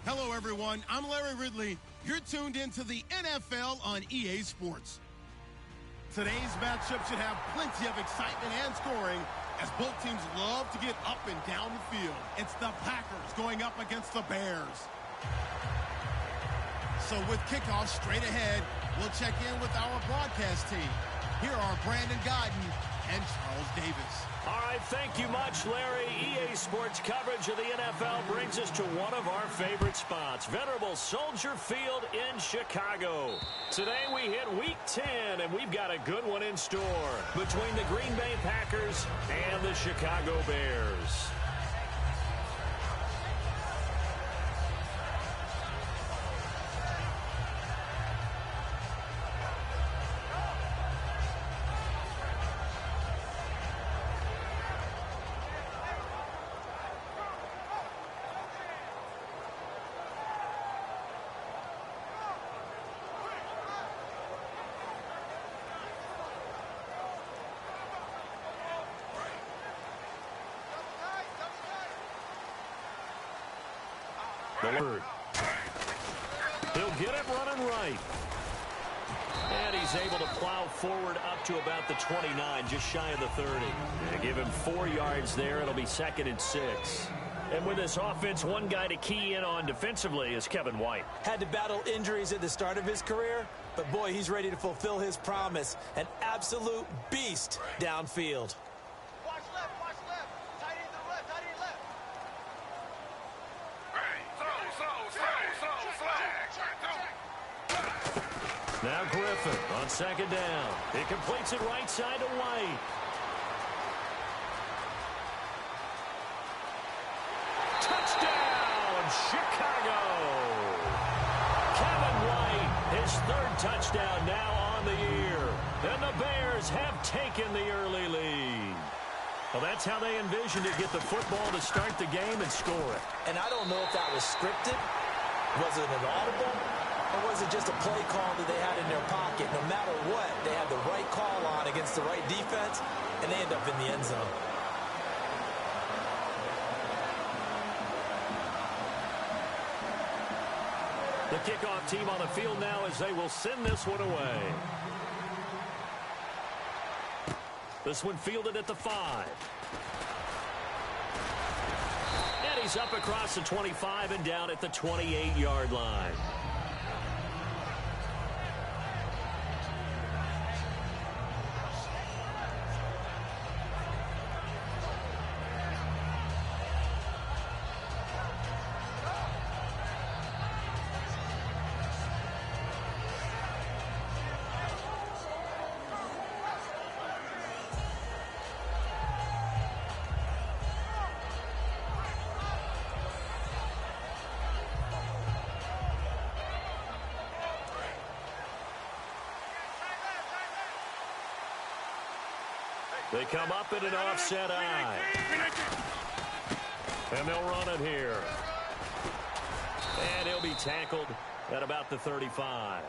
Hello, everyone. I'm Larry Ridley. You're tuned into the NFL on EA Sports. Today's matchup should have plenty of excitement and scoring as both teams love to get up and down the field. It's the Packers going up against the Bears. So with kickoff straight ahead, we'll check in with our broadcast team. Here are Brandon Godden and Charles Davis. All right, thank you much, Larry. EA Sports coverage of the NFL brings us to one of our favorite spots, venerable Soldier Field in Chicago. Today we hit Week 10, and we've got a good one in store between the Green Bay Packers and the Chicago Bears. He'll get it running right. And he's able to plow forward up to about the 29, just shy of the 30. And give him 4 yards there. It'll be 2nd and 6. And with this offense, one guy to key in on defensively is Kevin White. Had to battle injuries at the start of his career, but boy, he's ready to fulfill his promise. An absolute beast downfield. Now Griffin on 2nd down. He completes it right side to White. Touchdown, Chicago! Kevin White, his 3rd touchdown now on the year. And the Bears have taken the early lead. Well, that's how they envisioned to get the football to start the game and score it. And I don't know if that was scripted. Was it an audible? Or was it just a play call that they had in their pocket? No matter what, they had the right call on against the right defense, and they end up in the end zone. The kickoff team on the field now as they will send this one away. This one fielded at the 5. And he's up across the 25 and down at the 28-yard line. They come up in an offset eye. And they'll run it here. And he'll be tackled at about the 35.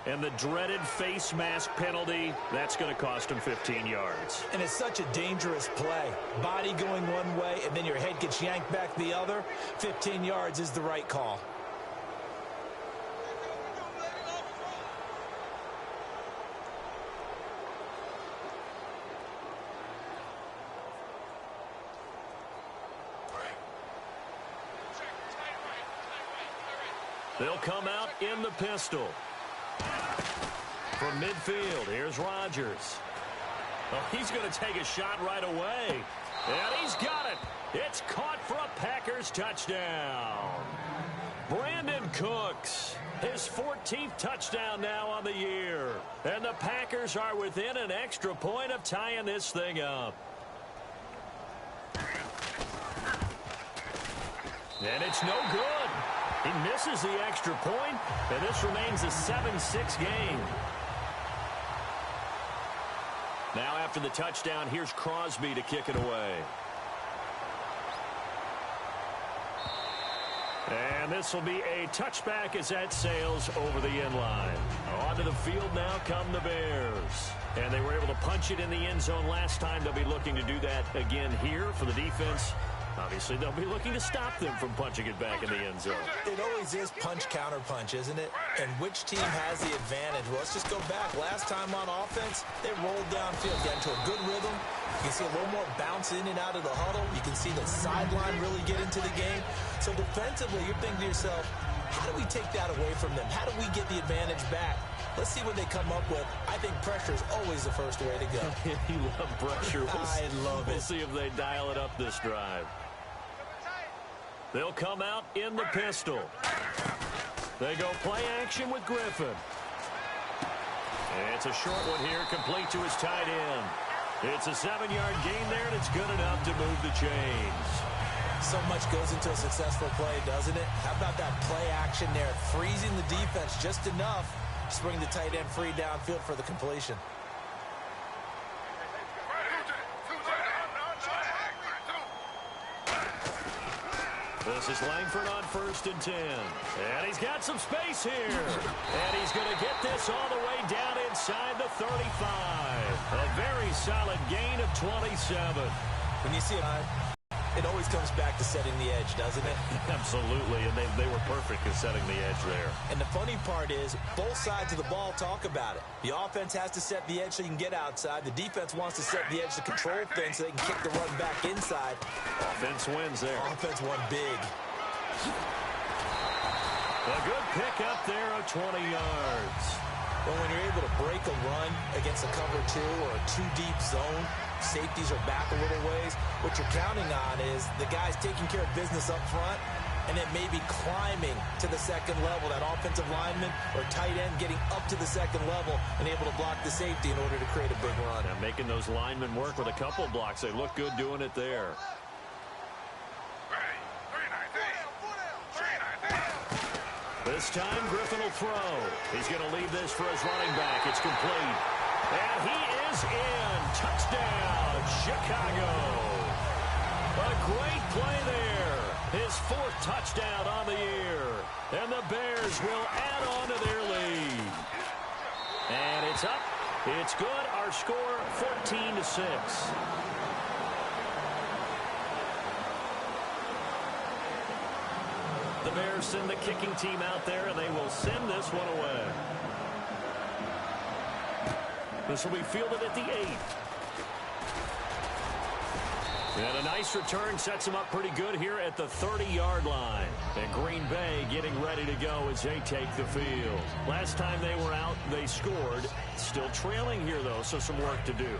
And the dreaded face mask penalty, that's going to cost him 15 yards. And it's such a dangerous play. Body going one way, and then your head gets yanked back the other. 15 yards is the right call. They'll come out in the pistol. From midfield, here's Rodgers. Oh, he's going to take a shot right away. And he's got it. It's caught for a Packers touchdown. Brandon Cooks, his 14th touchdown now on the year. And the Packers are within an extra point of tying this thing up. And it's no good. He misses the extra point, and this remains a 7-6 game. Now after the touchdown, here's Crosby to kick it away. And this will be a touchback as that sails over the end line. Onto the field now come the Bears. And they were able to punch it in the end zone last time. They'll be looking to do that again here for the defense. obviously they'll be looking to stop them from punching it back in the end zone. It always is punch-counter-punch, isn't it? And which team has the advantage? Well, let's just go back. Last time on offense, they rolled downfield, got into a good rhythm. You can see a little more bounce in and out of the huddle. You can see the sideline really get into the game. So defensively, you're thinking to yourself, how do we take that away from them? How do we get the advantage back? Let's see what they come up with. I think pressure is always the first way to go. You love pressure. I love it. We'll see if they dial it up this drive. They'll come out in the pistol. They go play action with Griffin. It's a short one here, complete to his tight end. It's a 7-yard gain there, and it's good enough to move the chains. So much goes into a successful play, doesn't it? How about that play action there, freezing the defense just enough to bring the tight end free downfield for the completion. This is Langford on 1st and 10. And he's got some space here. And he's going to get this all the way down inside the 35. A very solid gain of 27. When you see it always comes back to setting the edge, doesn't it? Absolutely, and they were perfect at setting the edge there. And the funny part is, both sides of the ball talk about it. The offense has to set the edge so you can get outside. The defense wants to set the edge to control things so they can kick the run back inside. Offense wins there. Offense won big. A good pick up there of 20 yards. Well, when you're able to break a run against a cover 2 or a 2-deep zone, safeties are back a little ways. What you're counting on is the guys taking care of business up front and then maybe climbing to the second level. That offensive lineman or tight end getting up to the second level and able to block the safety in order to create a big run. And making those linemen work with a couple blocks. They look good doing it there. This time, Griffin will throw. He's going to leave this for his running back. It's complete. And he is in. Touchdown, Chicago. A great play there. His 4th touchdown on the year. And the Bears will add on to their lead. And it's up. It's good. Our score, 14-6. The Bears send the kicking team out there, and they will send this one away. This will be fielded at the 8. And a nice return sets them up pretty good here at the 30-yard line. And Green Bay getting ready to go as they take the field. Last time they were out, they scored. Still trailing here, though, so some work to do.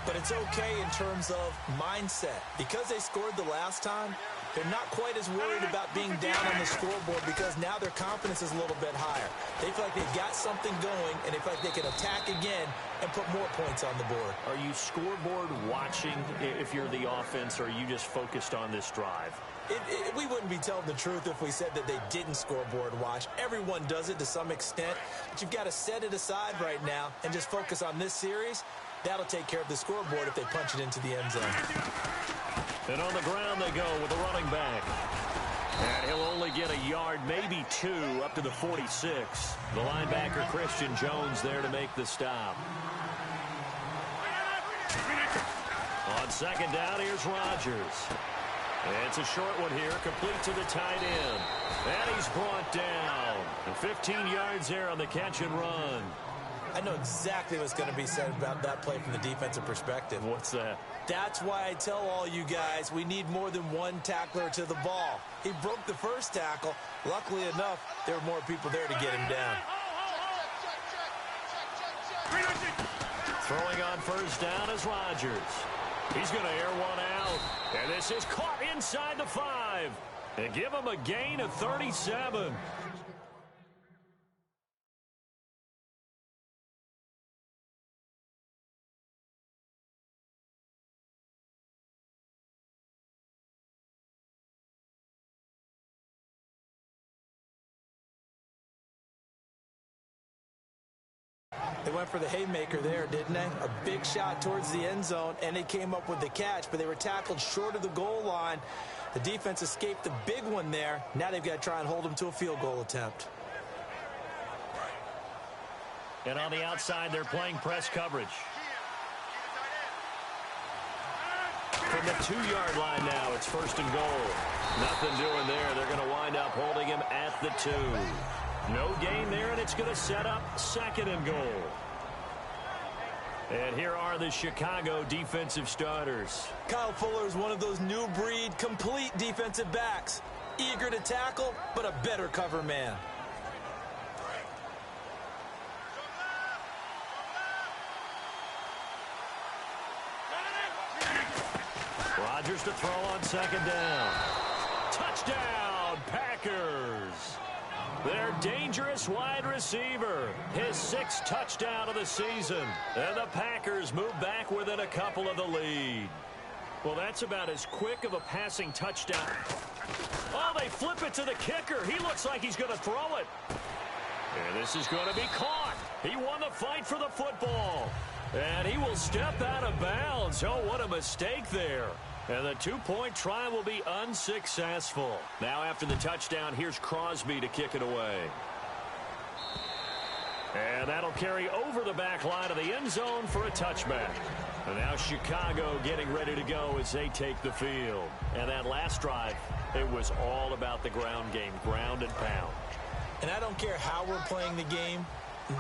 But it's okay in terms of mindset. Because they scored the last time, they're not quite as worried about being down on the scoreboard because now their confidence is a little bit higher. They feel like they've got something going, and they feel like they can attack again and put more points on the board. Are you scoreboard watching if you're the offense, or are you just focused on this drive? We wouldn't be telling the truth if we said that they didn't scoreboard watch. Everyone does it to some extent, but you've got to set it aside right now and just focus on this series. That'll take care of the scoreboard if they punch it into the end zone. And on the ground they go with the running back. And he'll only get a yard, maybe 2, up to the 46. The linebacker, Christian Jones, there to make the stop. On 2nd down, here's Rodgers. It's a short one here, complete to the tight end. And he's brought down. And 15 yards there on the catch and run. I know exactly what's going to be said about that play from the defensive perspective. What's that? That's why I tell all you guys we need more than one tackler to the ball. He broke the first tackle. Luckily enough, there were more people there to get him down. Throwing on 1st down is Rodgers. He's going to air one out. And this is caught inside the 5. And give him a gain of 37. They went for the haymaker there, didn't they? A big shot towards the end zone, and they came up with the catch, but they were tackled short of the goal line. The defense escaped the big one there. Now they've got to try and hold them to a field goal attempt. And on the outside, they're playing press coverage. From the 2-yard line now. It's 1st and goal. Nothing doing there. They're going to wind up holding him at the 2. No gain there, and it's going to set up 2nd and goal. And here are the Chicago defensive starters. Kyle Fuller is one of those new breed, complete defensive backs. Eager to tackle, but a better cover man. Rodgers to throw on 2nd down. Touchdown, Packers. Their dangerous wide receiver, his 6th touchdown of the season. And the Packers move back within a couple of the lead. Well, that's about as quick of a passing touchdown. Oh, they flip it to the kicker. He looks like he's going to throw it. And this is going to be caught. He won the fight for the football. And he will step out of bounds. Oh, what a mistake there. And the 2-point try will be unsuccessful. Now after the touchdown, here's Crosby to kick it away. And that'll carry over the back line of the end zone for a touchback. And now Chicago getting ready to go as they take the field. And that last drive, it was all about the ground game, ground and pound. And I don't care how we're playing the game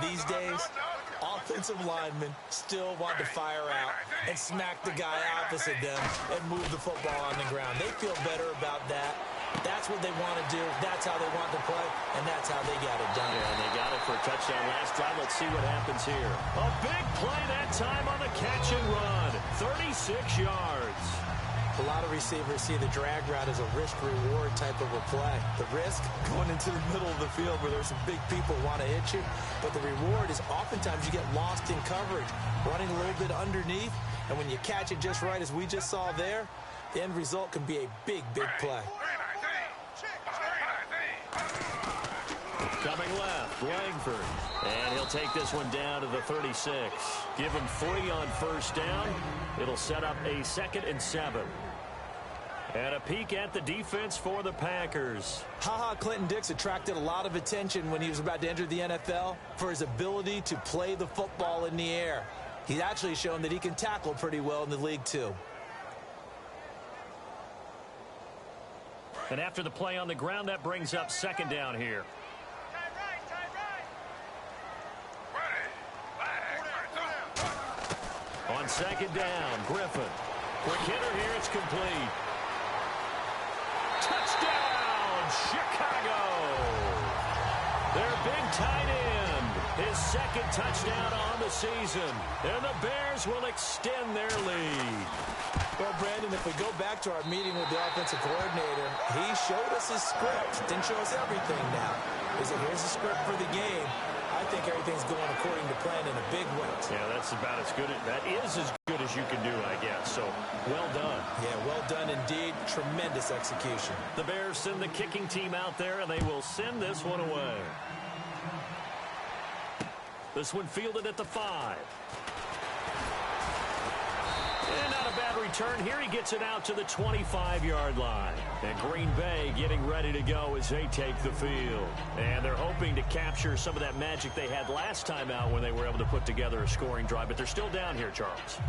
these days, offensive linemen still want to fire out and smack the guy opposite them and move the football on the ground. They feel better about that. That's what they want to do. That's how they want to play, and that's how they got it done. Yeah, and they got it for a touchdown last drive. Let's see what happens here. A big play that time on the catch and run. 36 yards. A lot of receivers see the drag route as a risk-reward type of a play. The risk, going into the middle of the field where there's some big people who want to hit you. But the reward is oftentimes you get lost in coverage, running a little bit underneath. And when you catch it just right, as we just saw there, the end result can be a big, big play. Coming left, Langford. And he'll take this one down to the 36. Give him 3 on 1st down. It'll set up a 2nd and 7. And a peek at the defense for the Packers. Clinton Dix attracted a lot of attention when he was about to enter the NFL for his ability to play the football in the air. He's actually shown that he can tackle pretty well in the league, too. And after the play on the ground, that brings up 2nd down here. On 2nd down, Griffin. Quick hitter here, it's complete. Touchdown, Chicago! Their big tight end, his 2nd touchdown on the season. And the Bears will extend their lead. Well, Brandon, if we go back to our meeting with the offensive coordinator, he showed us his script. Didn't show us everything now. He said, here's the script for the game. I think everything's going according to plan in a big way. Yeah, that's about as good. That is as good as you can do, I guess. So, well done. Yeah, well done indeed. Tremendous execution. The Bears send the kicking team out there, and they will send this one away. This one fielded at the 5. And not a bad return here. He gets it out to the 25-yard line. And Green Bay getting ready to go as they take the field. And they're hoping to capture some of that magic they had last time out when they were able to put together a scoring drive. But they're still down here, Charles.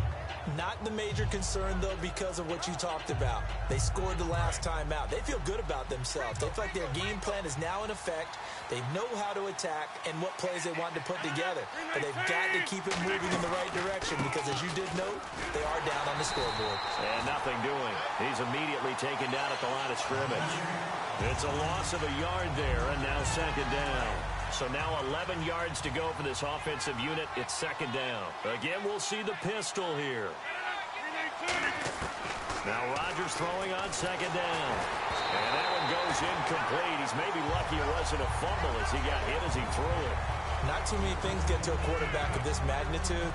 Not the major concern, though, because of what you talked about. They scored the last time out. They feel good about themselves. They feel like their game plan is now in effect. They know how to attack and what plays they want to put together. But they've got to keep it moving in the right direction because, as you did note, they are down on the scoreboard. And nothing doing. He's immediately taken down at the line of scrimmage. It's a loss of a yard there, and now 2nd down. So now 11 yards to go for this offensive unit. It's 2nd down. Again, we'll see the pistol here. Now Rodgers throwing on 2nd down. And that one goes incomplete. He's maybe lucky it wasn't a fumble as he got hit as he threw it. Not too many things get to a quarterback of this magnitude,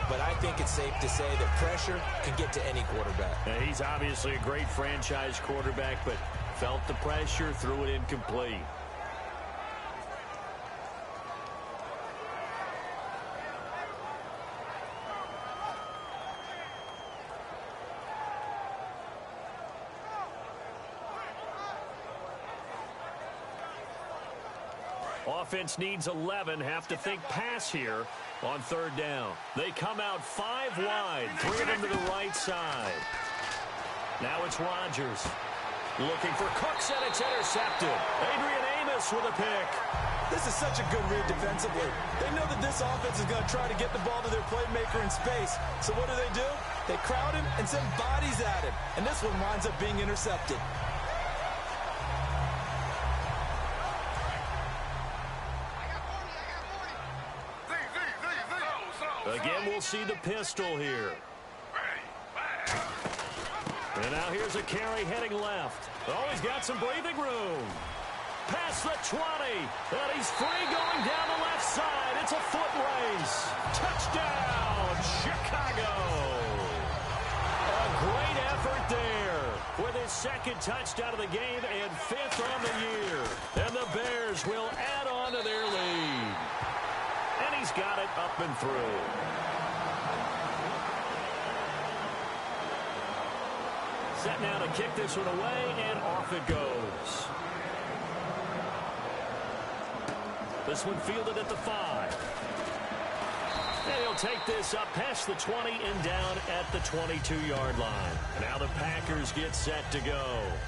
but I think it's safe to say that pressure can get to any quarterback. Now, he's obviously a great franchise quarterback, but felt the pressure, threw it incomplete. Offense needs 11. Have to think pass here on 3rd down. They come out 5 wide. 3 of them to the right side. Now it's Rodgers. Looking for Cooks, and it's intercepted. Adrian Amos with a pick. This is such a good read defensively. They know that this offense is going to try to get the ball to their playmaker in space. So what do? They crowd him and send bodies at him. And this one winds up being intercepted. Again, we'll see the pistol here. And now here's a carry heading left. Oh, he's got some breathing room. Past the 20. And he's free going down the left side. It's a foot race. Touchdown, Chicago. A great effort there with his second touchdown of the game and 5th on the year. And the Bears will add on to their lead. And he's got it up and through. Set now to kick this one away, and off it goes. This one fielded at the 5. And he'll take this up past the 20 and down at the 22-yard line. Now the Packers get set to go.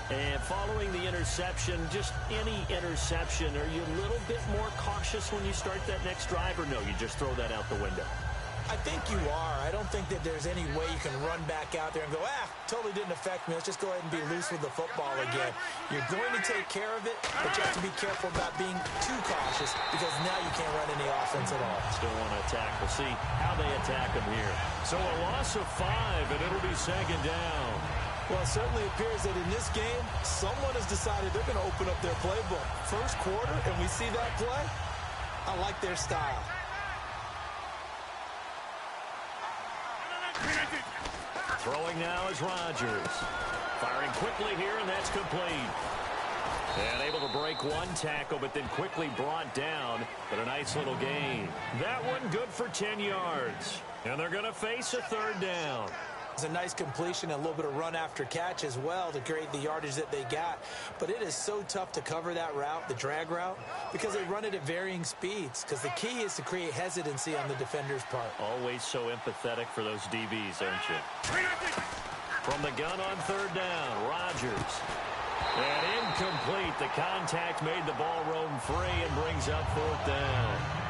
And following the interception, just any interception, are you a little bit more cautious when you start that next drive, or no, you just throw that out the window? I think you are. I don't think that there's any way you can run back out there and go, totally didn't affect me. Let's just go ahead and be loose with the football again. You're going to take care of it, but you have to be careful about being too cautious because now you can't run any offense at all. Still want to attack. We'll see how they attack them here. So a loss of 5, and it'll be second down. Well, it certainly appears that in this game, someone has decided they're going to open up their playbook. First quarter, and we see that play. I like their style. Throwing now is Rodgers. Firing quickly here, and that's complete. And able to break one tackle, but then quickly brought down. But a nice little gain. That one good for 10 yards. And they're going to face a 3rd down. It's a nice completion and a little bit of run after catch as well to create the yardage that they got. But it is so tough to cover that route, the drag route, because they run it at varying speeds. Because the key is to create hesitancy on the defender's part. Always so empathetic for those DBs, aren't you? From the gun on 3rd down, Rodgers. And incomplete. The contact made the ball roam free and brings up 4th down.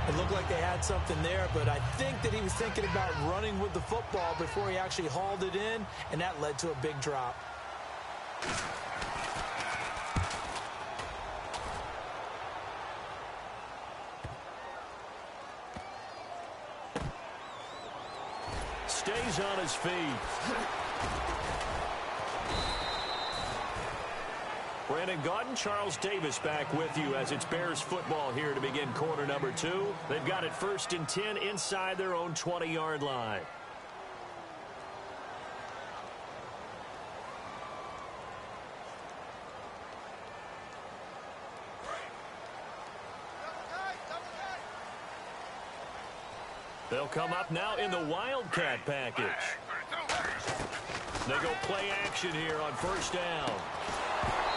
It looked like they had something there, but I think that he was thinking about running with the football before he actually hauled it in, and that led to a big drop. Stays on his feet. Brandon Gaudin, Charles Davis back with you as it's Bears football here to begin quarter number 2. They've got it 1st and 10 inside their own 20-yard line. They'll come up now in the Wildcat package. They go play action here on 1st down.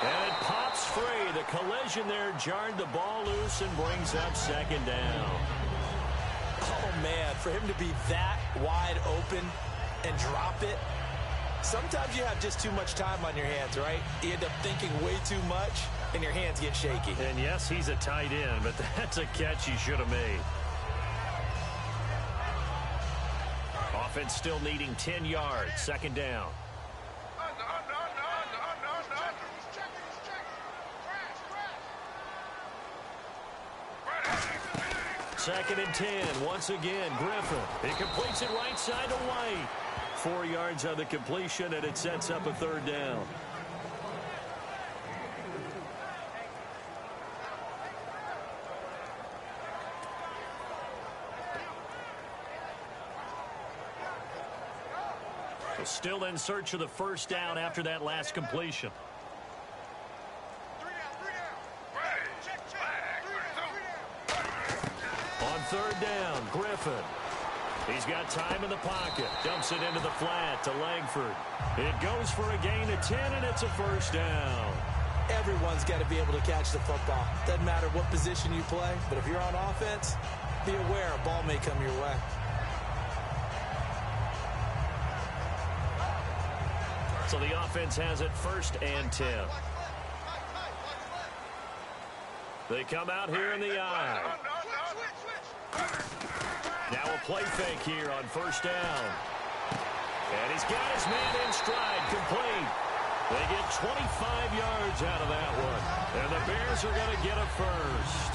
And it pops free. The collision there jarred the ball loose and brings up 2nd down. Oh, man, for him to be that wide open and drop it, sometimes you have just too much time on your hands, right? You end up thinking way too much, and your hands get shaky. And, yes, he's a tight end, but that's a catch he should have made. Offense still needing 10 yards. 2nd down. 2nd and 10. Once again, Griffin. He completes it right side to White. 4 yards on the completion, and it sets up a 3rd down. So still in search of the 1st down after that last completion. On 3rd down, Griffin. He's got time in the pocket. Dumps it into the flat to Langford. It goes for a gain of 10, and it's a 1st down. Everyone's got to be able to catch the football. Doesn't matter what position you play, but if you're on offense, be aware a ball may come your way. So the offense has it 1st and 10. They come out here in the eye. Now a play fake here on 1st down. And he's got his man in stride, complete. They get 25 yards out of that one. And the Bears are going to get a first.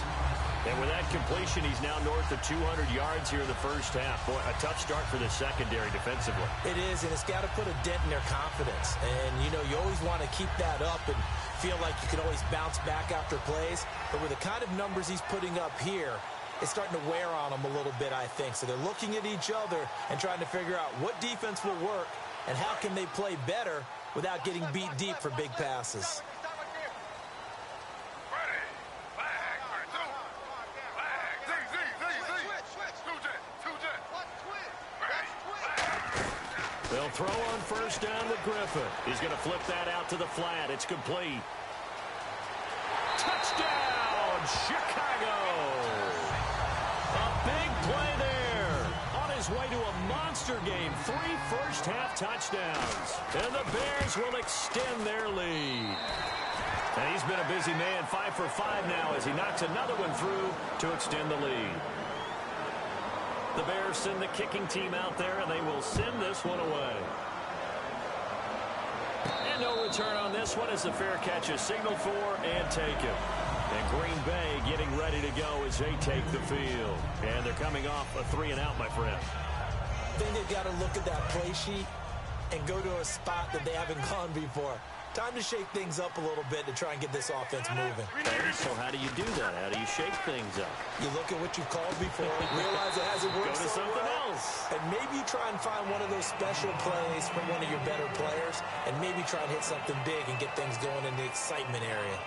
And with that completion, he's now north of 200 yards here in the 1st half. Boy, a tough start for the secondary defensively. It is, and it's got to put a dent in their confidence. And, you know, you always want to keep that up and feel like you can always bounce back after plays. But with the kind of numbers he's putting up here, it's starting to wear on them a little bit, I think. So they're looking at each other and trying to figure out what defense will work and how can they play better without getting beat deep for big passes. They'll throw on 1st down with Griffin. He's going to flip that out to the flat. It's complete. Touchdown, Chicago! A big play there. On his way to a monster game. 3 first-half touchdowns. And the Bears will extend their lead. And he's been a busy man. 5 for 5 now as he knocks another one through to extend the lead. The Bears send the kicking team out there, and they will send this one away. And no return on this one as the fair catch is signaled for and taken. And Green Bay getting ready to go as they take the field. And they're coming off a 3-and-out, my friend. I think they've got to look at that play sheet and go to a spot that they haven't gone before. Time to shake things up a little bit to try and get this offense moving. So how do you do that? How do you shake things up? You look at what you've called before, realize it hasn't worked so something well, else. And maybe you try and find one of those special plays from one of your better players, and maybe try and hit something big and get things going in the excitement area.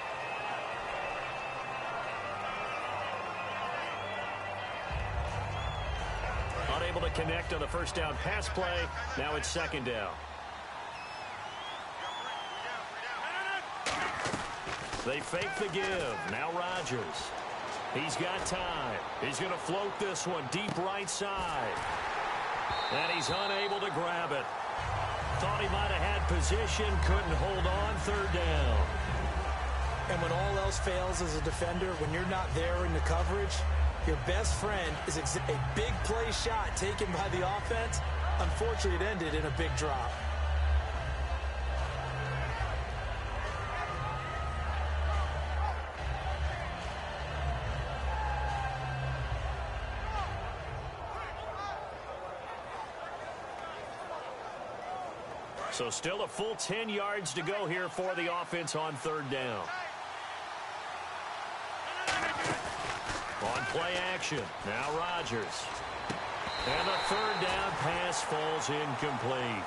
Unable to connect on the 1st down pass play. Now it's 2nd down. They fake the give. Now Rodgers. He's got time. He's going to float this one deep right side. And he's unable to grab it. Thought he might have had position. Couldn't hold on. 3rd down. And when all else fails as a defender, when you're not there in the coverage, your best friend is a big play shot taken by the offense. Unfortunately, it ended in a big drop. So still a full 10 yards to go here for the offense on 3rd down. On play action. Now Rodgers. And the 3rd down pass falls incomplete.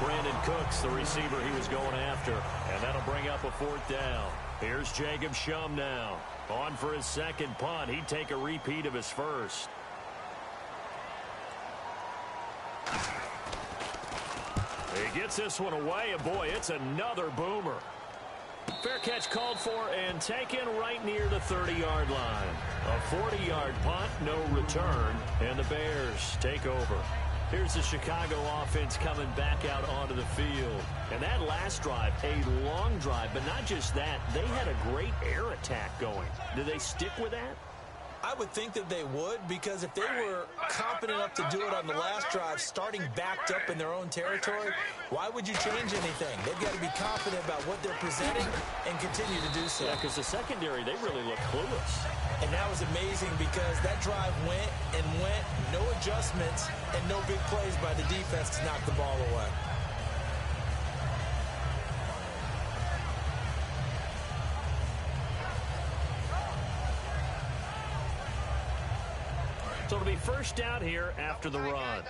Brandon Cooks, the receiver he was going after. And that'll bring up a 4th down. Here's Jacob Shum now. On for his 2nd punt. He'd take a repeat of his 1st. He gets this one away, and boy, it's another boomer. Fair catch called for and taken right near the 30-yard line. A 40-yard punt, no return, and the Bears take over. Here's the Chicago offense coming back out onto the field. And that last drive, a long drive, but not just that, they had a great air attack going. Do they stick with that? I would think that they would, because if they were confident enough to do it on the last drive, starting backed up in their own territory, why would you change anything? They've got to be confident about what they're presenting and continue to do so. Yeah, because the secondary, they really look clueless. And that was amazing because that drive went and went, no adjustments, and no big plays by the defense to knock the ball away. So it'll be 1st down here after the run.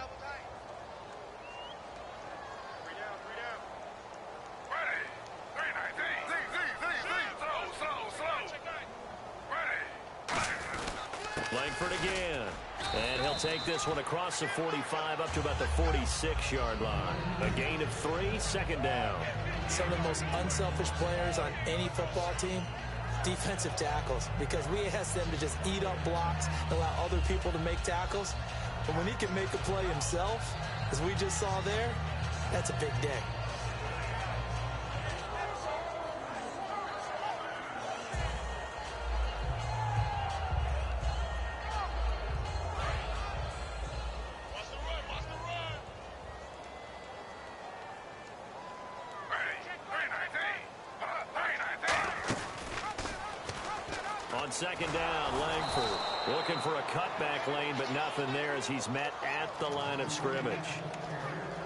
Langford again. And he'll take this one across the 45 up to about the 46-yard line. A gain of 3, 2nd down. Some of the most unselfish players on any football team, defensive tackles, because we ask them to just eat up blocks and allow other people to make tackles. But when he can make a play himself, as we just saw there, that's a big day. second down. Langford looking for a cutback lane, but nothing there as he's met at the line of scrimmage.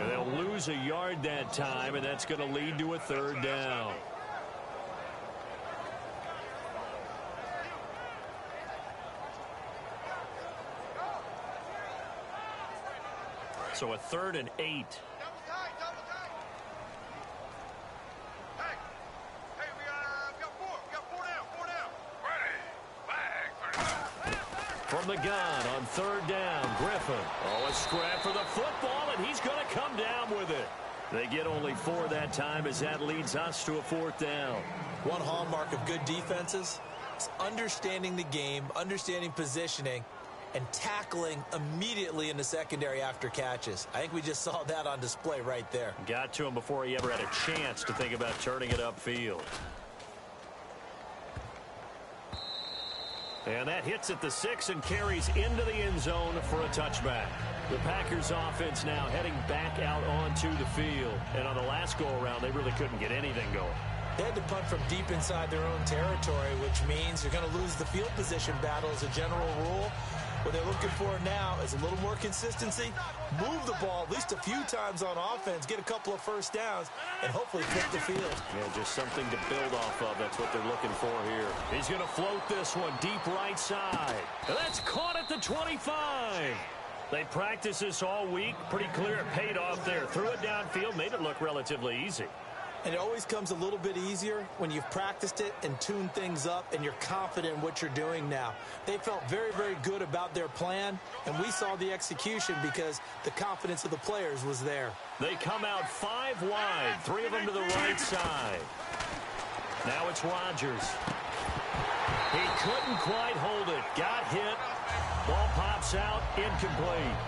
And they'll lose a yard that time, and that's going to lead to a third down. So a 3rd and 8. From the gun on 3rd down, Griffin. Oh, a scrap for the football, and he's going to come down with it. They get only 4 that time as that leads us to a 4th down. One hallmark of good defenses is understanding the game, understanding positioning, and tackling immediately in the secondary after catches. I think we just saw that on display right there. Got to him before he ever had a chance to think about turning it upfield. And that hits at the 6 and carries into the end zone for a touchback. The Packers offense now heading back out onto the field. And on the last go-around, they really couldn't get anything going. They had to punt from deep inside their own territory, which means you're going to lose the field position battle as a general rule. What they're looking for now is a little more consistency, move the ball at least a few times on offense, get a couple of first downs, and hopefully flip the field. Yeah, just something to build off of. That's what they're looking for here. He's going to float this one deep right side. And that's caught at the 25. They practiced this all week. Pretty clear it paid off there. Threw it downfield, made it look relatively easy. And it always comes a little bit easier when you've practiced it and tuned things up and you're confident in what you're doing now. They felt very, very good about their plan, and we saw the execution because the confidence of the players was there. They come out 5 wide, 3 of them to the right side. Now it's Rodgers. He couldn't quite hold it. Got hit. Ball pops out, incomplete.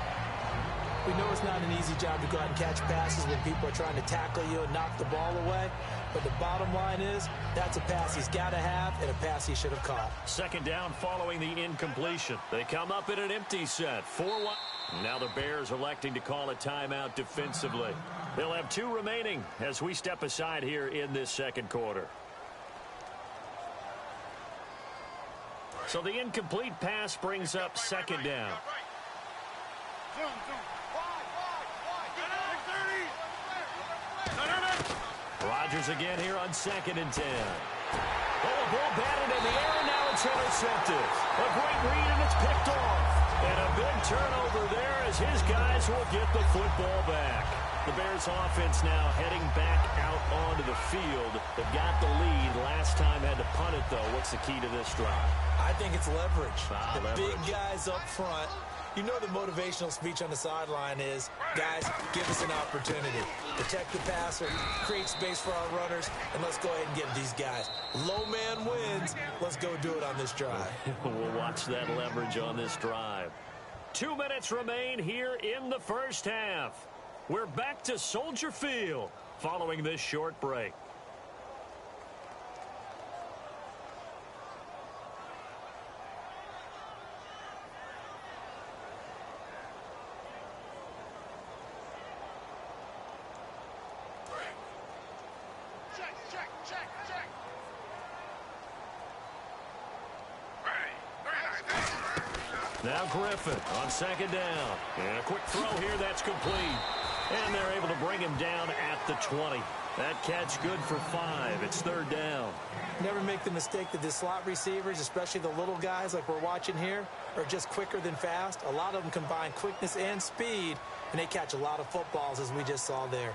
We know it's not an easy job to go out and catch passes when people are trying to tackle you and knock the ball away. But the bottom line is, that's a pass he's got to have and a pass he should have caught. Second down following the incompletion. They come up in an empty set. 4 wide. Now the Bears electing to call a timeout defensively. They'll have 2 remaining as we step aside here in this second quarter. So the incomplete pass brings up second down. Rodgers again here on 2nd and 10. Oh, a ball batted in the air, and now it's intercepted. A great read, and it's picked off. And a big turnover there as his guys will get the football back. The Bears offense now heading back out onto the field. They've got the lead. Last time had to punt it, though. What's the key to this drive? I think it's leverage. Leverage. Big guys up front. You know the motivational speech on the sideline is, guys, give us an opportunity. Protect the passer, create space for our runners, and let's go ahead and get these guys. Low man wins. Let's go do it on this drive. We'll watch that leverage on this drive. 2 minutes remain here in the first half. We're back to Soldier Field following this short break. Now Griffin on 2nd down. And a quick throw here, that's complete. And they're able to bring him down at the 20. That catch good for 5. It's 3rd down. Never make the mistake that the slot receivers, especially the little guys like we're watching here, are just quicker than fast. A lot of them combine quickness and speed, and they catch a lot of footballs as we just saw there.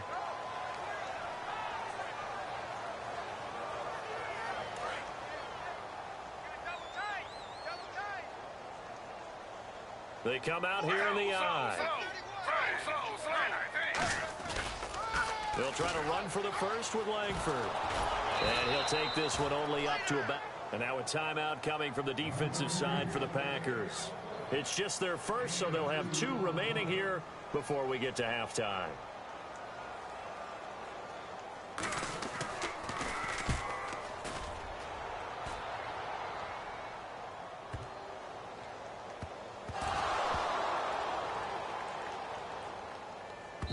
They come out here in the eye. They'll try to run for the first with Langford. And he'll take this one only up to about. And now a timeout coming from the defensive side for the Packers. It's just their first, so they'll have 2 remaining here before we get to halftime.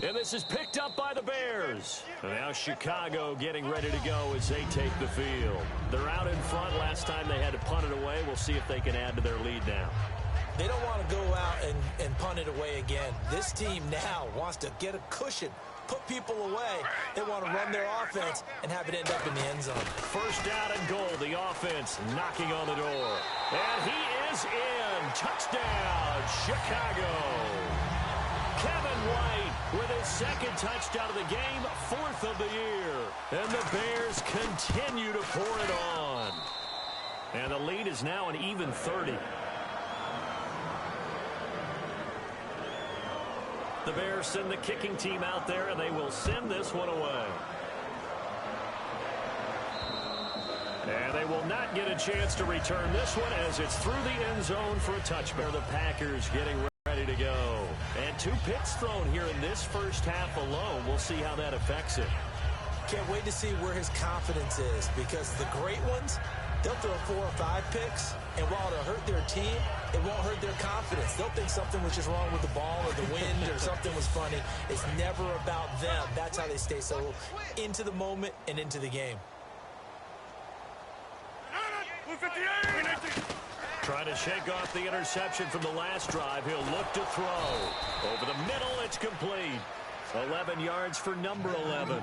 And this is picked up by the Bears. And now Chicago getting ready to go as they take the field. They're out in front. Last time they had to punt it away. We'll see if they can add to their lead now. They don't want to go out and punt it away again. This team now wants to get a cushion, put people away. They want to run their offense and have it end up in the end zone. First down and goal. The offense knocking on the door. And he is in. Touchdown, Chicago. Kevin White with his second touchdown of the game, 4th of the year. And the Bears continue to pour it on. And the lead is now an even 30. The Bears send the kicking team out there, and they will send this one away. And they will not get a chance to return this one as it's through the end zone for a touchback. The Packers getting ready to go. And 2 picks thrown here in this first half alone. We'll see how that affects it. Can't wait to see where his confidence is, because the great ones, they'll throw 4 or 5 picks, and while it'll hurt their team, it won't hurt their confidence. They'll think something was just wrong with the ball or the wind or something was funny. It's never about them. That's how they stay so into the moment and into the game. Trying to shake off the interception from the last drive. He'll look to throw. Over the middle, it's complete. 11 yards for number 11.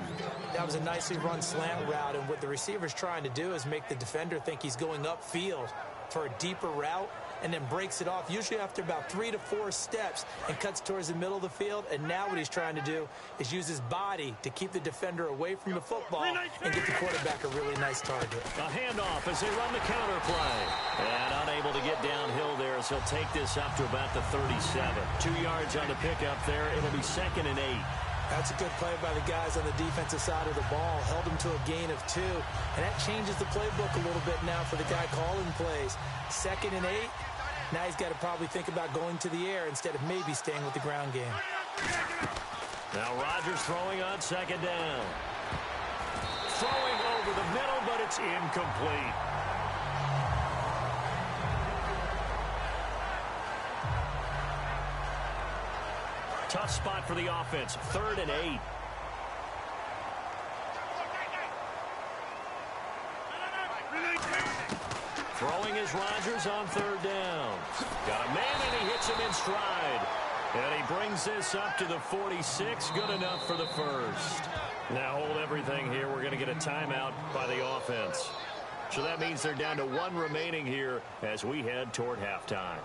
That was a nicely run slant route, and what the receiver's trying to do is make the defender think he's going upfield for a deeper route, and then breaks it off, usually after about 3 to 4 steps, and cuts towards the middle of the field. And now what he's trying to do is use his body to keep the defender away from the football and get the quarterback a really nice target. A handoff as they run the counter play. And unable to get downhill there as he'll take this up to about the 37. 2 yards on the pickup there. It'll be 2nd and 8. That's a good play by the guys on the defensive side of the ball. Held him to a gain of 2. And that changes the playbook a little bit now for the guy calling plays. 2nd and 8. Now he's got to probably think about going to the air instead of maybe staying with the ground game. Now Rodgers throwing on 2nd down. Throwing over the middle, but it's incomplete. Tough spot for the offense. 3rd and 8. Throwing is Rodgers on 3rd down. Got a man, and he hits him in stride. And he brings this up to the 46. Good enough for the first. Now hold everything here. We're going to get a timeout by the offense. So that means they're down to 1 remaining here as we head toward halftime.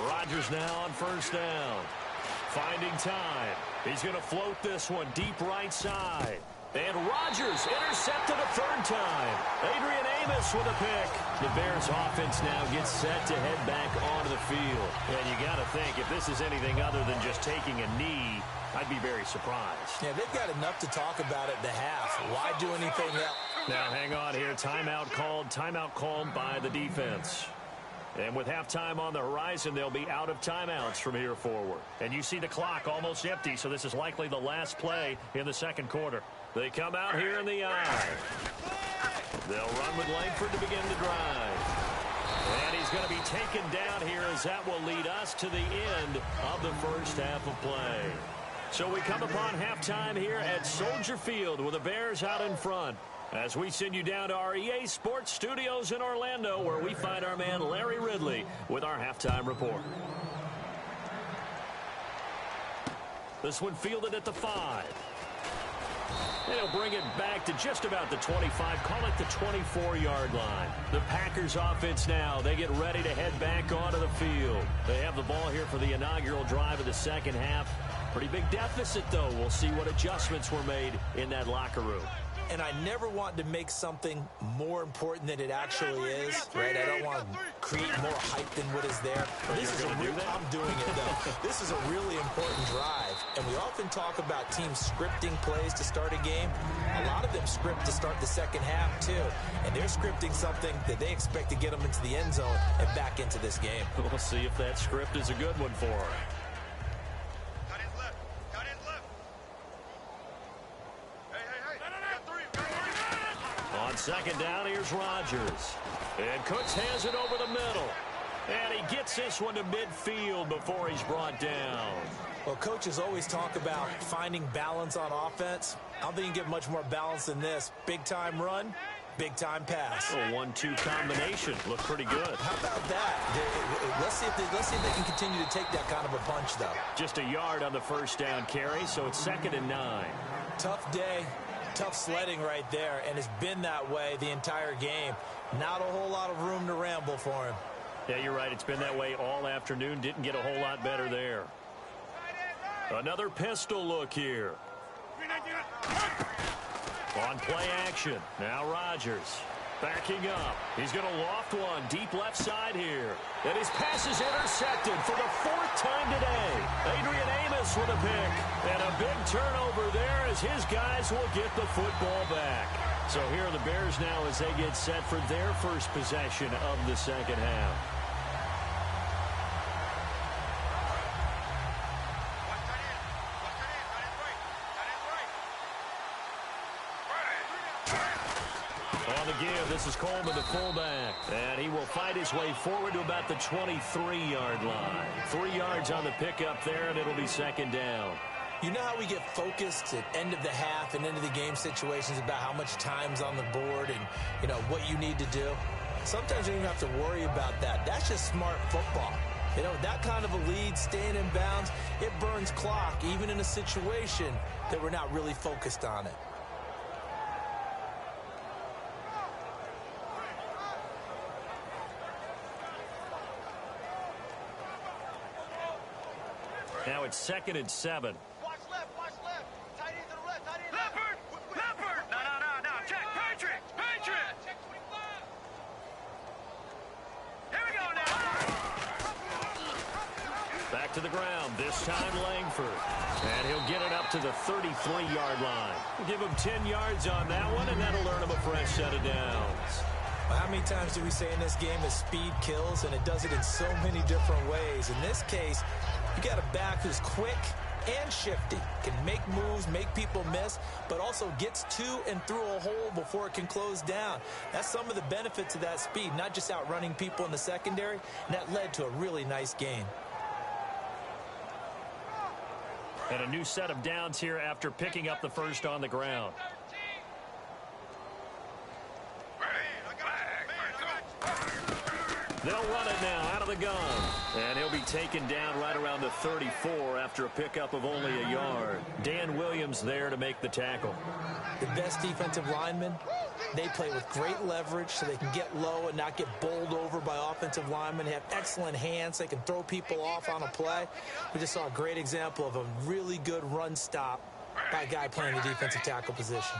Rodgers now on 1st down. Finding time. He's going to float this one deep right side. And Rodgers intercepted a 3rd time. Adrian Amos with a pick. The Bears offense now gets set to head back onto the field. And you got to think, if this is anything other than just taking a knee, I'd be very surprised. Yeah, they've got enough to talk about at the half. Why do anything else? Now hang on here. Timeout called by the defense. And with halftime on the horizon, they'll be out of timeouts from here forward. And you see the clock almost empty, so this is likely the last play in the 2nd quarter. They come out here in the eye. They'll run with Langford to begin the drive. And he's going to be taken down here as that will lead us to the end of the first half of play. So we come upon halftime here at Soldier Field with the Bears out in front. As we send you down to our EA Sports Studios in Orlando, where we find our man Larry Ridley with our halftime report. This one fielded at the 5. They'll bring it back to just about the 25, call it the 24-yard line. The Packers offense now, they get ready to head back onto the field. They have the ball here for the inaugural drive of the 2nd half. Pretty big deficit, though. We'll see what adjustments were made in that locker room. And I never want to make something more important than it actually is, right? I don't want to create more hype than what is there. This is I'm doing it, though. This is a really important drive. And we often talk about teams scripting plays to start a game. A lot of them script to start the 2nd half, too. And they're scripting something that they expect to get them into the end zone and back into this game. We'll see if that script is a good one for them. second down, here's Rodgers. And Cooks has it over the middle. And he gets this one to midfield before he's brought down. Well, coaches always talk about finding balance on offense. I don't think you can get much more balance than this. Big-time run, big-time pass. A 1-2 combination. Looked pretty good. How about that? Let's see if they can continue to take that kind of a punch, though. Just a yard on the first down carry, so it's 2nd and 9. Tough day, tough sledding right there, and it's been that way the entire game. Not a whole lot of room to ramble for him. Yeah, you're right. It's been that way all afternoon. Didn't get a whole lot better there. Another pistol look here. On play action. Now Rodgers backing up. He's going to loft one deep left side here. And his pass is intercepted for the 4th time today. Adrian Amos with a pick. And a big turnover there as his guys will get the football back. So here are the Bears now as they get set for their first possession of the second half. On the give, this is Coleman, the fullback. And he will fight his way forward to about the 23-yard line. 3 yards on the pickup there, and it'll be 2nd down. You know how we get focused at end of the half and end of the game situations about how much time's on the board and, you know, what you need to do? Sometimes you don't even have to worry about that. That's just smart football. You know, that kind of a lead, staying in bounds, it burns clock, even in a situation that we're not really focused on it. Now it's 2nd and 7. Watch left. Tight end to the left, tight end. Leopard! No. Check, Patriot! Check 25. Here we go now. Back to the ground, this time Langford. And he'll get it up to the 33-yard line. We'll give him 10 yards on that one, and that'll earn him a fresh set of downs. Well, how many times do we say in this game that speed kills, and it does it in so many different ways? In this case, you got a back who's quick and shifty, can make moves, make people miss, but also gets to and through a hole before it can close down. That's some of the benefits of that speed, not just outrunning people in the secondary, and that led to a really nice game. And a new set of downs here after picking up the first on the ground. They'll run it now out of the gun. And he'll be taken down right around the 34 after a pickup of only a yard. Dan Williams there to make the tackle. The best defensive linemen, they play with great leverage so they can get low and not get bowled over by offensive linemen. They have excellent hands. They can throw people off on a play. We just saw a great example of a really good run stop by a guy playing the defensive tackle position.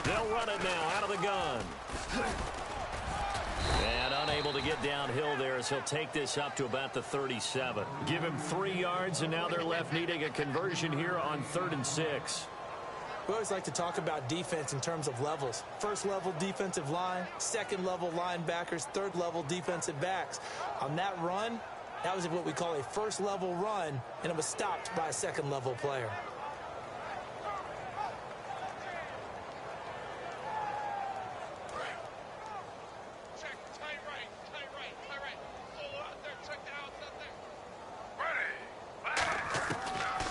They'll run it now out of the gun. And unable to get downhill there as he'll take this up to about the 37. Give him 3 yards, and now they're left needing a conversion here on 3rd and 6. We always like to talk about defense in terms of levels. First level defensive line, second level linebackers, third level defensive backs. On that run, that was what we call a first level run, and it was stopped by a second level player.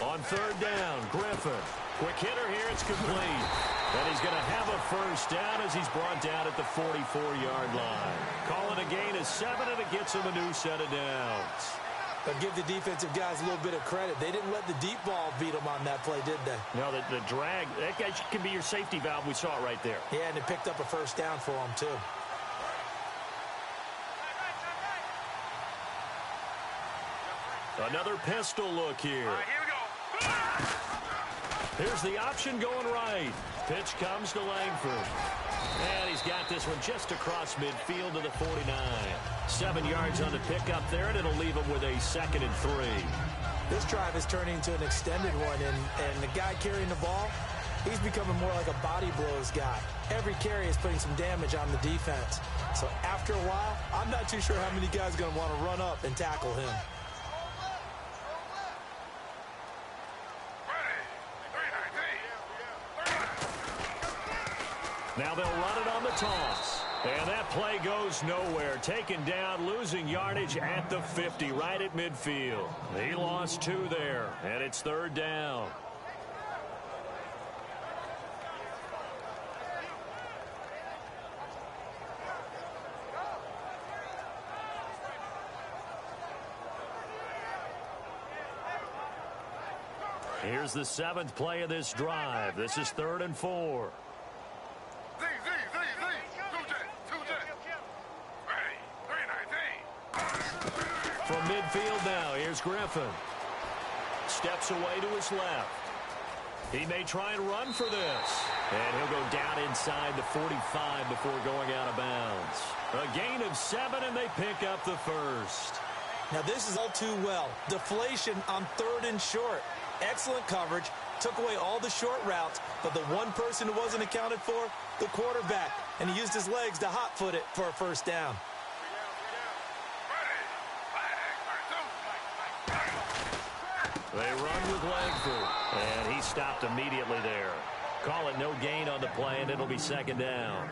On 3rd down, Griffin. Quick hitter here, it's complete. And he's going to have a first down as he's brought down at the 44-yard line. Calling a gain of 7, and it gets him a new set of downs. But give the defensive guys a little bit of credit. They didn't let the deep ball beat them on that play, did they? No, the drag, that guy can be your safety valve. We saw it right there. Yeah, and it picked up a first down for them, too. Another pistol look here. All right, here we go. Here's the option going right. Pitch comes to Langford. And he's got this one just across midfield to the 49. 7 yards on the pickup there, and it'll leave him with a 2nd and 3. This drive is turning into an extended one, and the guy carrying the ball, he's becoming more like a body blows guy. Every carry is putting some damage on the defense. So after a while, I'm not too sure how many guys are going to want to run up and tackle him. Now they'll run it on the toss. And that play goes nowhere. Taken down, losing yardage at the 50, right at midfield. He lost 2 there, and it's 3rd down. Here's the 7th play of this drive. This is 3rd and 4. From midfield now, here's Griffin. Steps away to his left. He may try and run for this. And he'll go down inside the 45 before going out of bounds. A gain of 7, and they pick up the first. Now this is all too well. Deflation on 3rd and short. Excellent coverage. Took away all the short routes, but the one person who wasn't accounted for, the quarterback. And he used his legs to hot-foot it for a first down. They run with Langford, and he stopped immediately there. Call it no gain on the play, and it'll be 2nd down.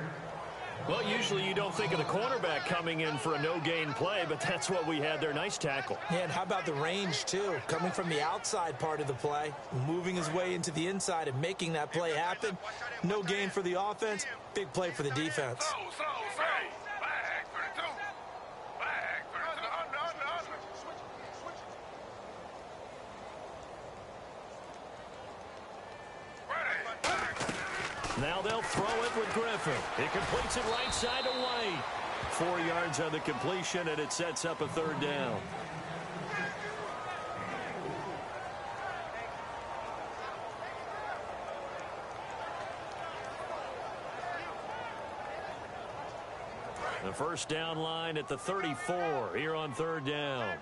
Well, usually you don't think of the cornerback coming in for a no-gain play, but that's what we had there. Nice tackle. Yeah, and how about the range, too? Coming from the outside part of the play, moving his way into the inside and making that play happen. No gain for the offense, big play for the defense. Now they'll throw it with Griffin. He completes it right side to White. 4 yards on the completion, and it sets up a 3rd down. The first down line at the 34 here on 3rd down.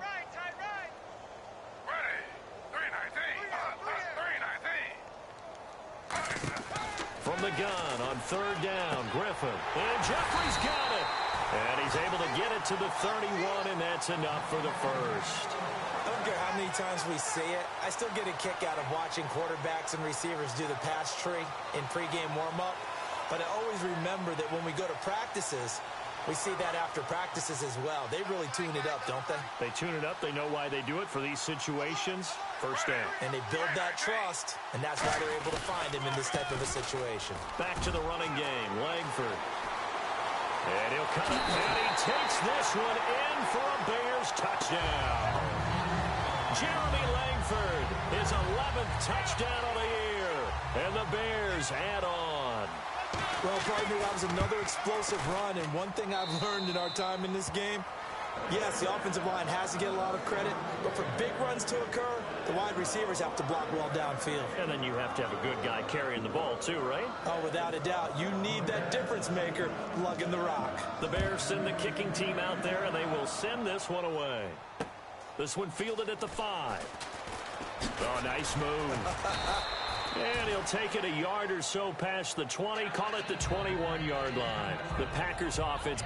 From the gun on 3rd down, Griffin. And Jeffrey's got it. And he's able to get it to the 31, and that's enough for the first. I don't care how many times we see it. I still get a kick out of watching quarterbacks and receivers do the pass tree in pregame warm-up. But I always remember that when we go to practices, we see that after practices as well. They really tune it up, don't they? They tune it up. They know why they do it for these situations. First down. And they build that trust, and that's why they're able to find him in this type of a situation. Back to the running game. Langford. And he'll cut it. And he takes this one in for a Bears touchdown. Jeremy Langford, his 11th touchdown of the year. And the Bears add on. Well, partner, that was another explosive run, and one thing I've learned in our time in this game, yes, the offensive line has to get a lot of credit, but for big runs to occur, the wide receivers have to block well downfield. And then you have to have a good guy carrying the ball too, right? Oh, without a doubt. You need that difference maker lugging the rock. The Bears send the kicking team out there, and they will send this one away. This one fielded at the 5. Oh, nice move. And he'll take it a yard or so past the 20, call it the 21-yard line. The Packers offense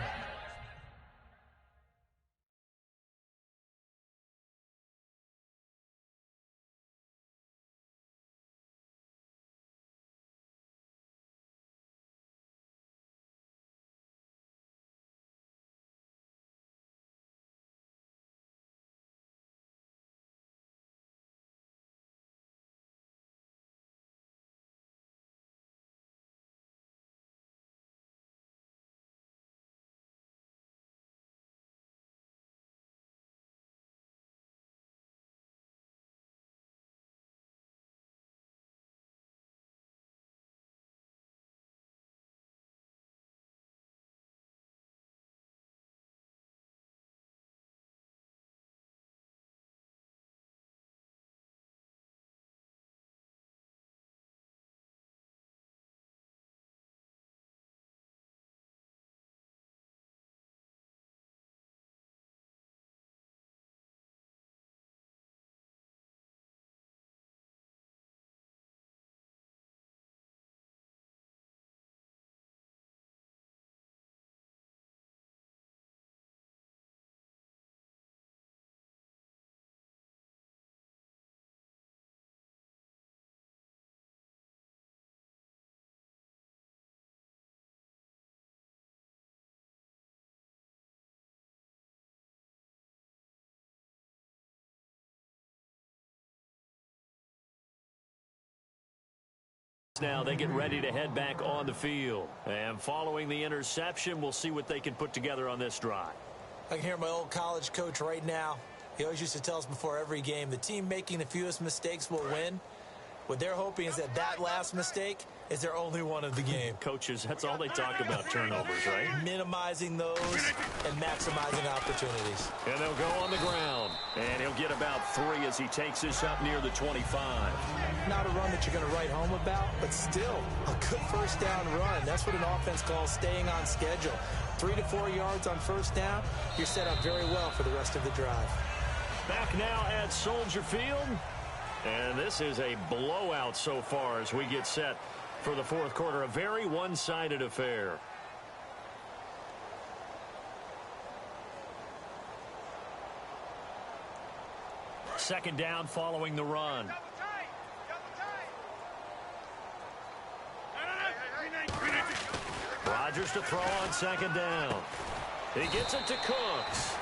now. They get ready to head back on the field. And following the interception, we'll see what they can put together on this drive. I can hear my old college coach right now. He always used to tell us before every game, the team making the fewest mistakes will win. What they're hoping is that last mistake is their only one of the game. Coaches, that's all they talk about, turnovers, right? Minimizing those and maximizing opportunities. And they'll go on the ground. And he'll get about 3 as he takes this up near the 25. Not a run that you're going to write home about, but still a good first down run. That's what an offense calls staying on schedule. 3 to 4 yards on first down, you're set up very well for the rest of the drive. Back now at Soldier Field. And this is a blowout so far as we get set for the fourth quarter. A very one-sided affair. Second down following the run. Rodgers to throw on second down. He gets it to Cooks.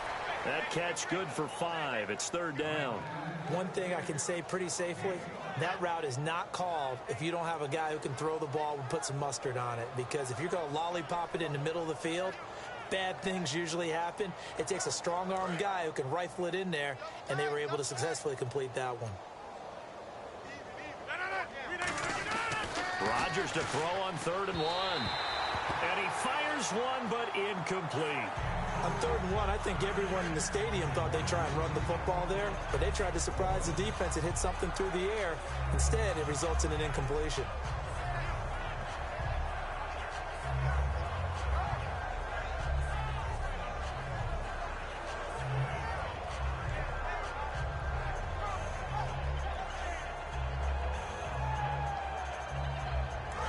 That catch good for 5. It's third down. One thing I can say pretty safely, that route is not called if you don't have a guy who can throw the ball and put some mustard on it. Because if you're going to lollipop it in the middle of the field, bad things usually happen. It takes a strong-armed guy who can rifle it in there, and they were able to successfully complete that one. Rodgers to throw on 3rd and 1. And he fires one, but incomplete. On 3rd and 1, I think everyone in the stadium thought they'd try and run the football there, but they tried to surprise the defense and hit something through the air. Instead, it results in an incompletion.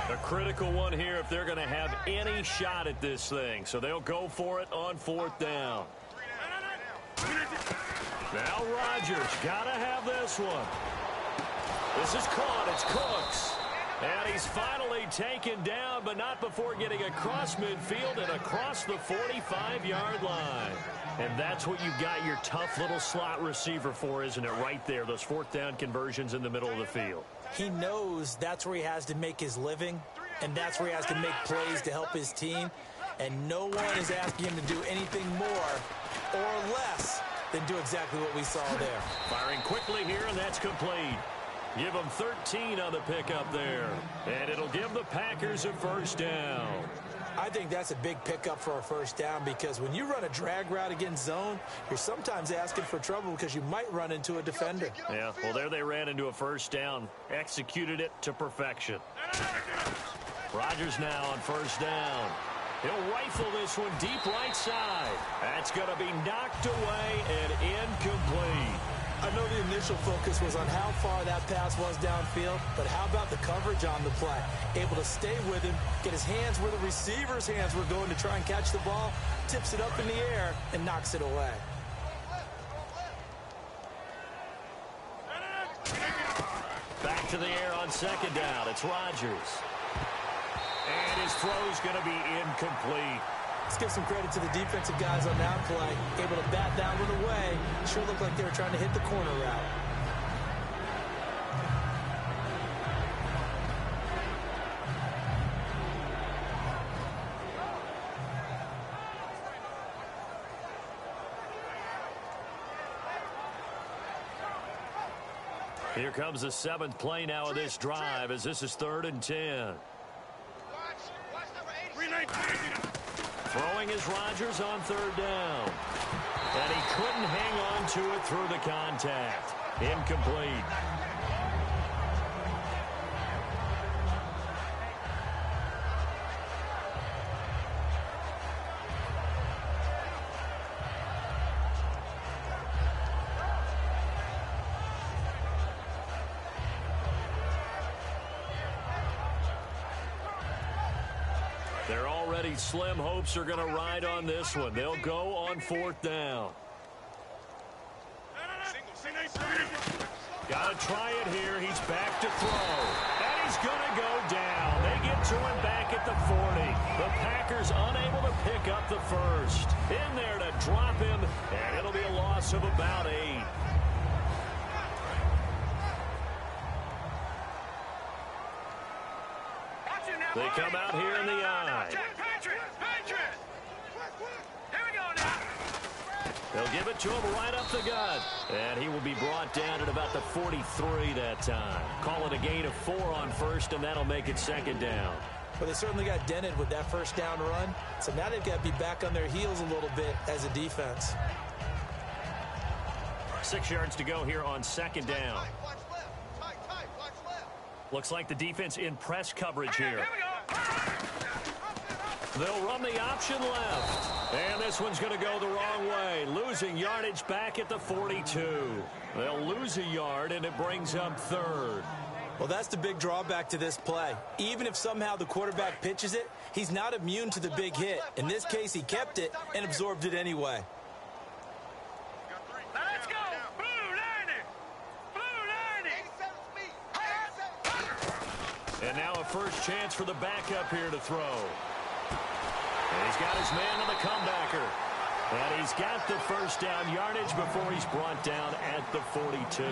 A critical one here if they're going to have any shot at this thing. So they'll go for it on 4th down. Now Rodgers got to have this one. This is caught. It's Cooks. And he's finally taken down, but not before getting across midfield and across the 45-yard line. And that's what you've got your tough little slot receiver for, isn't it? Right there, those 4th down conversions in the middle of the field. He knows that's where he has to make his living, and that's where he has to make plays to help his team. And no one is asking him to do anything more or less than do exactly what we saw there. Firing quickly here, and that's complete. Give them 13 on the pickup there. And it'll give the Packers a first down. I think that's a big pickup for a first down because when you run a drag route against zone, you're sometimes asking for trouble because you might run into a defender. Yeah, well, there they ran into a first down. Executed it to perfection. Rodgers now on first down. He'll rifle this one deep right side. That's going to be knocked away and incomplete. I know the initial focus was on how far that pass was downfield, but how about the coverage on the play? Able to stay with him, get his hands where the receiver's hands were going to try and catch the ball, tips it up in the air, and knocks it away. Back to the air on second down. It's Rodgers. And his throw's going to be incomplete. Let's give some credit to the defensive guys on that play. Able to bat that one away. Sure looked like they were trying to hit the corner route. Here comes the 7th play now of this drive as this is 3rd and 10. Throwing is Rodgers on 3rd down. And he couldn't hang on to it through the contact. Incomplete. They're already slim hopes are going to ride on this one. They'll go on 4th down. Got to try it here. He's back to throw. And he's going to go down. They get to him back at the 40. The Packers unable to pick up the first. In there to drop him, and it'll be a loss of about 8. They come out here in the eye. They'll give it to him right up the gut. And he will be brought down at about the 43 that time. Call it a gain of 4 on first, and that'll make it second down. Well, they certainly got dented with that first down run. So now they've got to be back on their heels a little bit as a defense. 6 yards to go here on second down. Looks like the defense in press coverage here. They'll run the option left. And this one's going to go the wrong way. Losing yardage back at the 42. They'll lose a yard, and it brings up third. Well, that's the big drawback to this play. Even if somehow the quarterback pitches it, he's not immune to the big hit. In this case, he kept it and absorbed it anyway. Let's go! Blue 90! And now a first chance for the backup here to throw. And he's got his man to the comebacker. And he's got the first down yardage before he's brought down at the 42.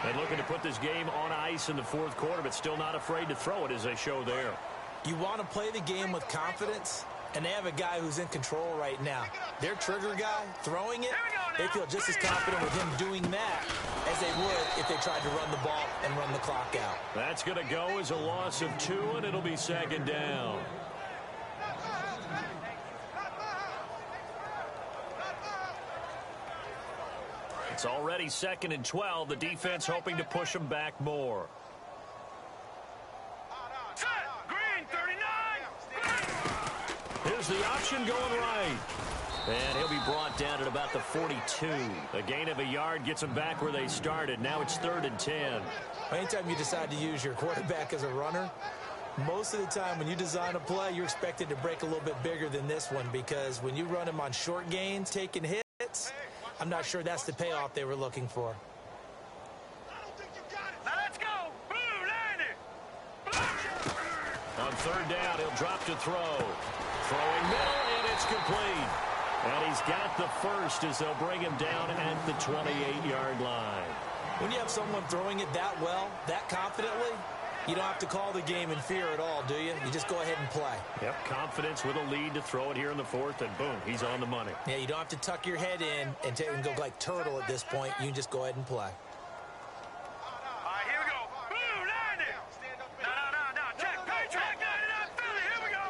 And looking to put this game on ice in the fourth quarter, but still not afraid to throw it as they show there. You want to play the game with confidence, and they have a guy who's in control right now. Their trigger guy, throwing it, they feel just as confident with him doing that as they would if they tried to run the ball and run the clock out. That's going to go as a loss of 2, and it'll be second down. It's already 2nd and 12. The defense hoping to push them back more. Set! Green 39! Here's the option going right. And he'll be brought down at about the 42. A gain of a yard gets them back where they started. Now it's 3rd and 10. Anytime you decide to use your quarterback as a runner, most of the time when you design a play, you're expected to break a little bit bigger than this one, because when you run him on short gains, taking hits, I'm not sure that's the payoff they were looking for. Let's go! Blue 90! On 3rd down, he'll drop to throw. Throwing middle, and it's complete. And he's got the first as they'll bring him down at the 28-yard line. When you have someone throwing it that well, that confidently, you don't have to call the game in fear at all, do you? You just go ahead and play. Yep, confidence with a lead to throw it here in the 4th, and boom, he's on the money. Yeah, you don't have to tuck your head in and go like turtle at this point. You can just go ahead and play. All right, here we go. Blue 90! No. Check, Patrick! 99 Philly, here we go!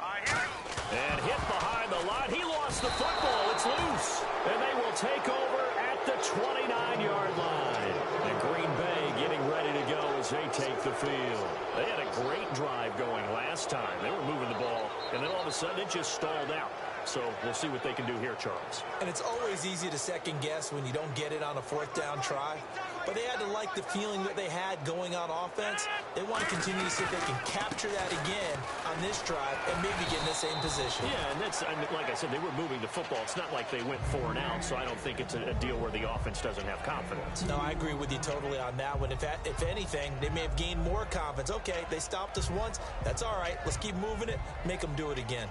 All right, here we go. And hit behind the line. He lost the football. It's loose. And they will take over at the 29-yard line. And Green Bay getting ready to go as they take the field. They had a great drive going last time. They were moving the ball, and then all of a sudden it just stalled out. So we'll see what they can do here, Charles. And it's always easy to second guess when you don't get it on a 4th down try. But they had to like the feeling that they had going on offense. They want to continue to see if they can capture that again on this drive and maybe get in the same position. Yeah, and that's, I mean, like I said, they were moving the football. It's not like they went 4 and out, so I don't think it's a deal where the offense doesn't have confidence. No, I agree with you totally on that one. If anything, they may have gained more confidence. Okay, they stopped us once. That's all right. Let's keep moving it. Make them do it again.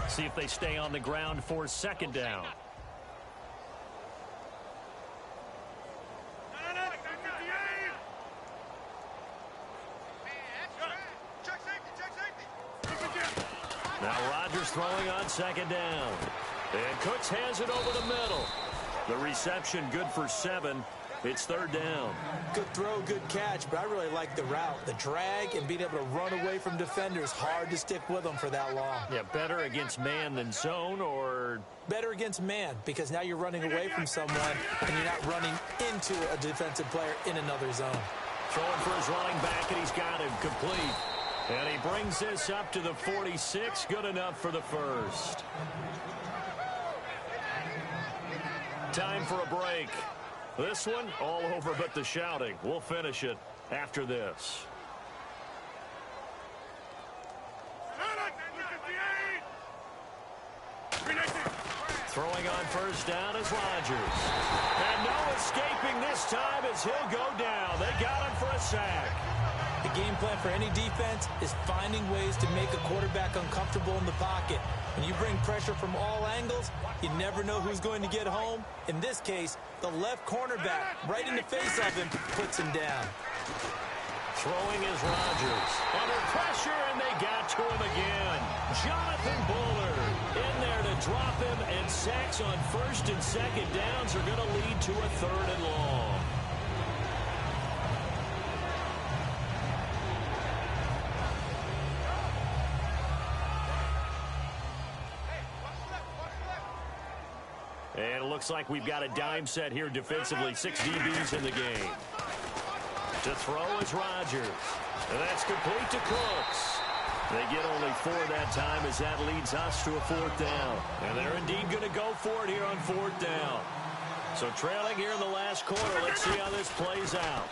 See if they stay on the ground for 2nd down. Now Rodgers throwing on 2nd down. And Cooks has it over the middle. The reception good for 7. It's 3rd down. Good throw, good catch, but I really like the route. The drag and being able to run away from defenders, hard to stick with them for that long. Yeah, better against man than zone, or? Better against man, because now you're running away from someone and you're not running into a defensive player in another zone. Throwing for his running back, and he's got him complete. And he brings this up to the 46. Good enough for the first. Time for a break. This one, all over but the shouting. We'll finish it after this. Throwing on 1st down is Rodgers. And no escaping this time as he'll go down. They got him for a sack. The game plan for any defense is finding ways to make a quarterback uncomfortable in the pocket. When you bring pressure from all angles, you never know who's going to get home. In this case, the left cornerback, right in the face of him, puts him down. Throwing is Rodgers. Under pressure, and they got to him again. Jonathan Bullard in there to drop him, and sacks on first and second downs are going to lead to a 3rd and long. And it looks like we've got a dime set here defensively. 6 DBs in the game. To throw is Rodgers. And that's complete to Cooks. They get only 4 that time as that leads us to a 4th down. And they're indeed going to go for it here on 4th down. So trailing here in the last quarter. Let's see how this plays out.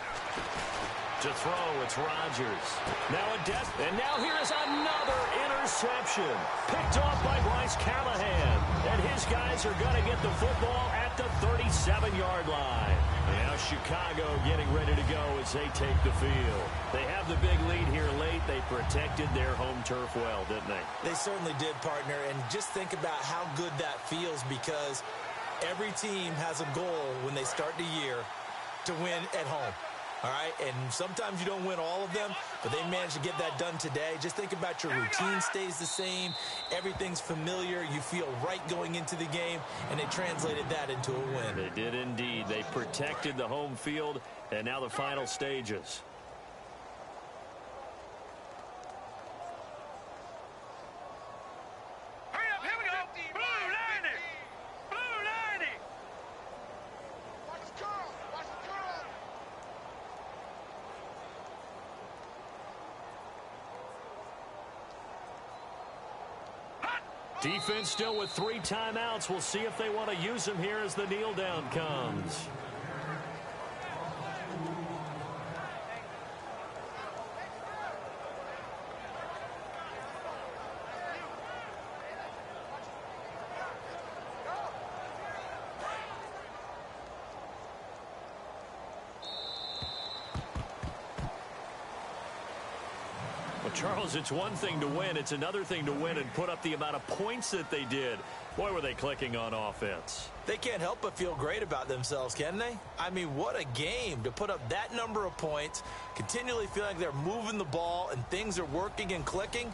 To throw, it's Rodgers. Now a death, and now here is another interception. Picked off by Bryce Callahan. And his guys are going to get the football at the 37-yard line. Now Chicago getting ready to go as they take the field. They have the big lead here late. They protected their home turf well, didn't they? They certainly did, partner. And just think about how good that feels, because every team has a goal when they start the year to win at home. All right, and sometimes you don't win all of them, but they managed to get that done today. Just think about your routine stays the same. Everything's familiar. You feel right going into the game, and they translated that into a win. They did indeed. They protected the home field, and now the final stages. Hurry up, here we go. Blue 90. Blue 90. Watch the curl. Watch the curl. Defense still with 3 timeouts. We'll see if they want to use them here as the kneel down comes. Charles, it's one thing to win. It's another thing to win and put up the amount of points that they did. Boy, were they clicking on offense. They can't help but feel great about themselves, can they? I mean, what a game to put up that number of points, continually feel like they're moving the ball and things are working and clicking.